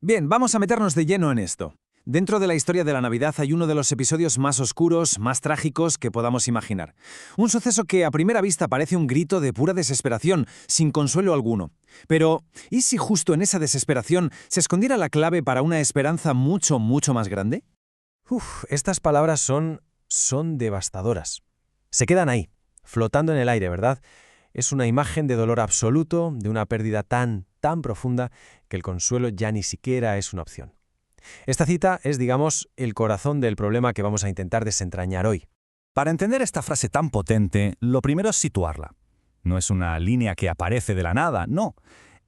Bien, vamos a meternos de lleno en esto. Dentro de la historia de la Navidad hay uno de los episodios más oscuros, más trágicos que podamos imaginar. Un suceso que a primera vista parece un grito de pura desesperación, sin consuelo alguno. Pero, ¿y si justo en esa desesperación se escondiera la clave para una esperanza mucho, mucho más grande? Estas palabras son devastadoras. Se quedan ahí, flotando en el aire, ¿verdad? Es una imagen de dolor absoluto, de una pérdida tan profunda que el consuelo ya ni siquiera es una opción. Esta cita es, digamos, el corazón del problema que vamos a intentar desentrañar hoy. Para entender esta frase tan potente, lo primero es situarla. No es una línea que aparece de la nada, no.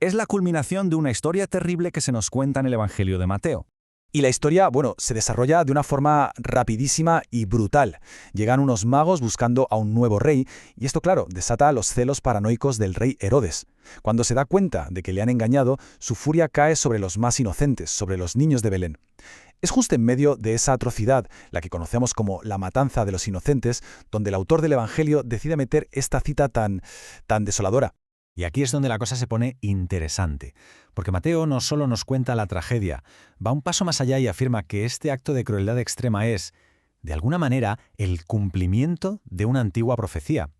Es la culminación de una historia terrible que se nos cuenta en el Evangelio de Mateo. Y la historia, se desarrolla de una forma rapidísima y brutal. Llegan unos magos buscando a un nuevo rey, y esto, claro, desata los celos paranoicos del rey Herodes. Cuando se da cuenta de que le han engañado, su furia cae sobre los más inocentes, sobre los niños de Belén. Es justo en medio de esa atrocidad, la que conocemos como la matanza de los inocentes, donde el autor del Evangelio decide meter esta cita tan desoladora. Y aquí es donde la cosa se pone interesante, porque Mateo no solo nos cuenta la tragedia, va un paso más allá y afirma que este acto de crueldad extrema es, de alguna manera, el cumplimiento de una antigua profecía.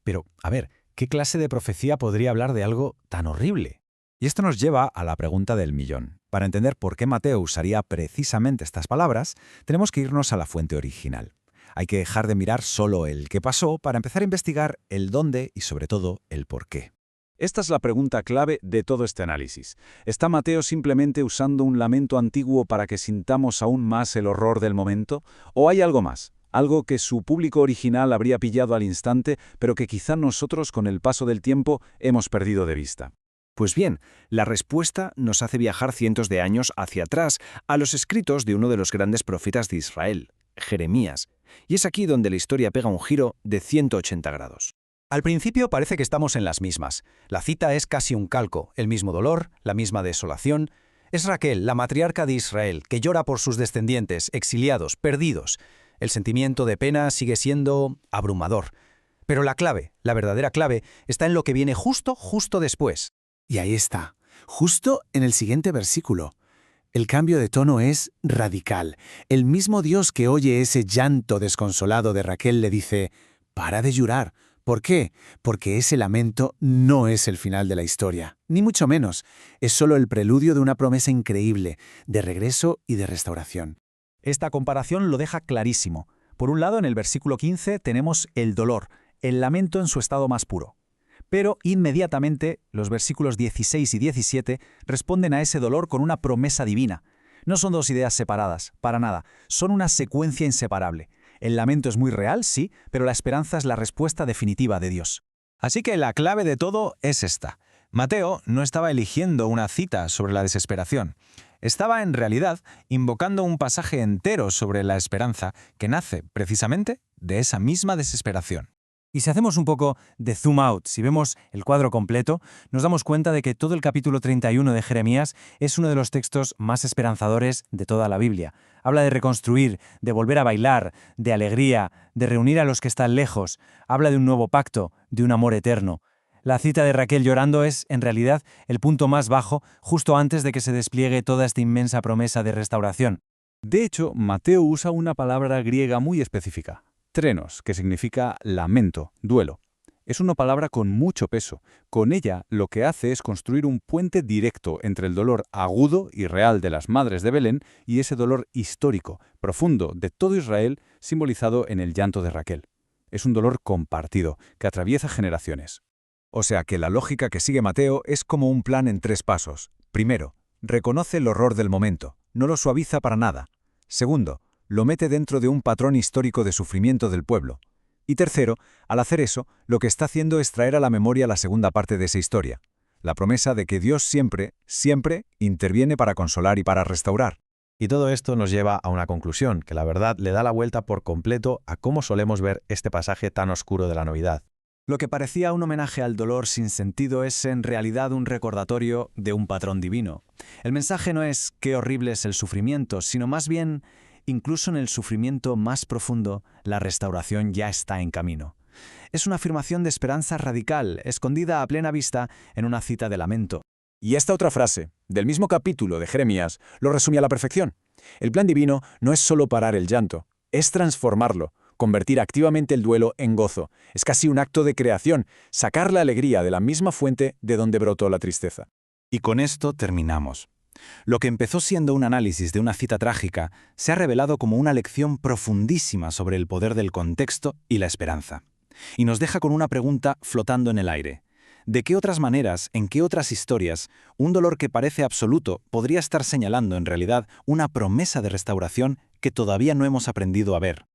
Pero, a ver, ¿qué clase de profecía podría hablar de algo tan horrible? Y esto nos lleva a la pregunta del millón. Para entender por qué Mateo usaría precisamente estas palabras, tenemos que irnos a la fuente original. Hay que dejar de mirar solo el qué pasó para empezar a investigar el dónde y, sobre todo, el por qué. Esta es la pregunta clave de todo este análisis. ¿Está Mateo simplemente usando un lamento antiguo para que sintamos aún más el horror del momento? ¿O hay algo más? Algo que su público original habría pillado al instante, pero que quizá nosotros, con el paso del tiempo, hemos perdido de vista. Pues bien, la respuesta nos hace viajar cientos de años hacia atrás, a los escritos de uno de los grandes profetas de Israel, Jeremías. Y es aquí donde la historia pega un giro de 180 grados. Al principio parece que estamos en las mismas. La cita es casi un calco, el mismo dolor, la misma desolación. Es Raquel, la matriarca de Israel, que llora por sus descendientes, exiliados, perdidos. El sentimiento de pena sigue siendo abrumador. Pero la clave, la verdadera clave, está en lo que viene justo después. Y ahí está, justo en el siguiente versículo. El cambio de tono es radical. El mismo Dios que oye ese llanto desconsolado de Raquel le dice, «Para de llorar». ¿Por qué? Porque ese lamento no es el final de la historia, ni mucho menos. Es solo el preludio de una promesa increíble, de regreso y de restauración. Esta comparación lo deja clarísimo. Por un lado, en el versículo 15 tenemos el dolor, el lamento en su estado más puro. Pero inmediatamente, los versículos 16 y 17 responden a ese dolor con una promesa divina. No son dos ideas separadas, para nada, son una secuencia inseparable. El lamento es muy real, sí, pero la esperanza es la respuesta definitiva de Dios. Así que la clave de todo es esta. Mateo no estaba eligiendo una cita sobre la desesperación. Estaba, en realidad, invocando un pasaje entero sobre la esperanza que nace, precisamente, de esa misma desesperación. Y si hacemos un poco de zoom out, si vemos el cuadro completo, nos damos cuenta de que todo el capítulo 31 de Jeremías es uno de los textos más esperanzadores de toda la Biblia. Habla de reconstruir, de volver a bailar, de alegría, de reunir a los que están lejos. Habla de un nuevo pacto, de un amor eterno. La cita de Raquel llorando es, en realidad, el punto más bajo, justo antes de que se despliegue toda esta inmensa promesa de restauración. De hecho, Mateo usa una palabra griega muy específica. Trenos, que significa lamento, duelo. Es una palabra con mucho peso. Con ella lo que hace es construir un puente directo entre el dolor agudo y real de las madres de Belén y ese dolor histórico, profundo, de todo Israel, simbolizado en el llanto de Raquel. Es un dolor compartido, que atraviesa generaciones. O sea que la lógica que sigue Mateo es como un plan en 3 pasos. Primero, reconoce el horror del momento, no lo suaviza para nada. Segundo, lo mete dentro de un patrón histórico de sufrimiento del pueblo. Y tercero, al hacer eso, lo que está haciendo es traer a la memoria la segunda parte de esa historia, la promesa de que Dios siempre, siempre interviene para consolar y para restaurar. Y todo esto nos lleva a una conclusión, que la verdad le da la vuelta por completo a cómo solemos ver este pasaje tan oscuro de la Navidad. Lo que parecía un homenaje al dolor sin sentido es en realidad un recordatorio de un patrón divino. El mensaje no es qué horrible es el sufrimiento, sino más bien, incluso en el sufrimiento más profundo, la restauración ya está en camino. Es una afirmación de esperanza radical, escondida a plena vista en una cita de lamento. Y esta otra frase, del mismo capítulo de Jeremías, lo resume a la perfección. El plan divino no es solo parar el llanto, es transformarlo, convertir activamente el duelo en gozo. Es casi un acto de creación, sacar la alegría de la misma fuente de donde brotó la tristeza. Y con esto terminamos. Lo que empezó siendo un análisis de una cita trágica se ha revelado como una lección profundísima sobre el poder del contexto y la esperanza. Y nos deja con una pregunta flotando en el aire. ¿De qué otras maneras, en qué otras historias, un dolor que parece absoluto podría estar señalando en realidad una promesa de restauración que todavía no hemos aprendido a ver?